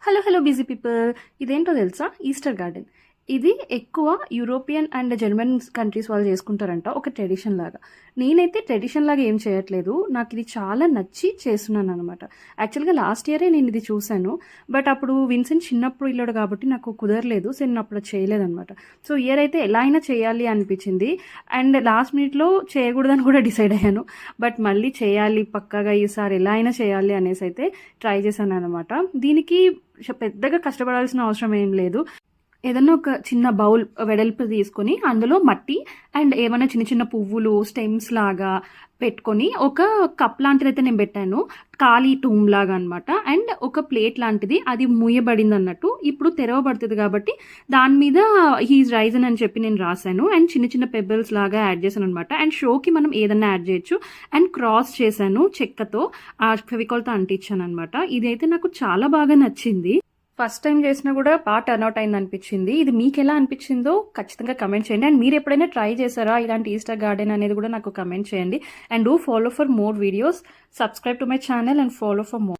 Hello busy people. ఇదేంటో తెలుసా? Easter garden. ఇది ఎక్కువ యూరోపియన్ అండ్ జర్మన్ కంట్రీస్ వాళ్ళు చేసుకుంటారంట, ఒక ట్రెడిషన్ లాగా. నేనైతే ట్రెడిషన్ లాగా ఏం చేయట్లేదు, నాకు ఇది చాలా నచ్చి చేస్తున్నాను అనమాట. యాక్చువల్గా లాస్ట్ ఇయరే నేను ఇది చూశాను, బట్ అప్పుడు విన్సెంట్ చిన్నప్పుడు ఇల్లాడు కాబట్టి నాకు కుదరలేదు, సో నేను అప్పుడు చేయలేదన్నమాట. సో ఇయర్ అయితే ఎలా అయినా చేయాలి అనిపించింది, అండ్ లాస్ట్ మినిట్లో చేయకూడదని కూడా డిసైడ్ అయ్యాను. బట్ మళ్ళీ చేయాలి పక్కాగా ఈసారి, ఎలా అయినా చేయాలి అనేసి అయితే ట్రై చేశాను అనమాట. దీనికి పెద్దగా కష్టపడాల్సిన అవసరం ఏం లేదు. ఏదన్నా ఒక చిన్న బౌల్ వెడల్పు తీసుకొని అందులో మట్టి అండ్ ఏమైనా చిన్న చిన్న పువ్వులు స్టెమ్స్ లాగా పెట్టుకొని, ఒక కప్ లాంటిది అయితే నేను పెట్టాను, ఖాళీ టూమ్ లాగా అనమాట. అండ్ ఒక ప్లేట్ లాంటిది, అది మూయబడింది అన్నట్టు, ఇప్పుడు తెరవబడుతుంది కాబట్టి దాని మీద హీజ్ రైజన్ అని చెప్పి నేను రాశాను. అండ్ చిన్న చిన్న పెబుల్స్ లాగా యాడ్ చేశాను అనమాట. అండ్ షోకి మనం ఏదన్నా యాడ్ చేయొచ్చు. అండ్ క్రాస్ చేశాను చెక్కతో, ఆ ఫెవికాల్తో అంటించాను అనమాట. ఇదైతే నాకు చాలా బాగా నచ్చింది. ఫస్ట్ టైం చేసినా కూడా బాగా టర్న్అవుట్ అయింది అనిపించింది. ఇది మీకు ఎలా అనిపించిందో ఖచ్చితంగా కమెంట్ చేయండి. అండ్ మీరు ఎప్పుడైనా ట్రై చేశారా ఇలాంటి ఈస్టర్ గార్డెన్ అనేది కూడా నాకు కమెంట్ చేయండి. And do follow for more videos, subscribe to my channel and follow for more.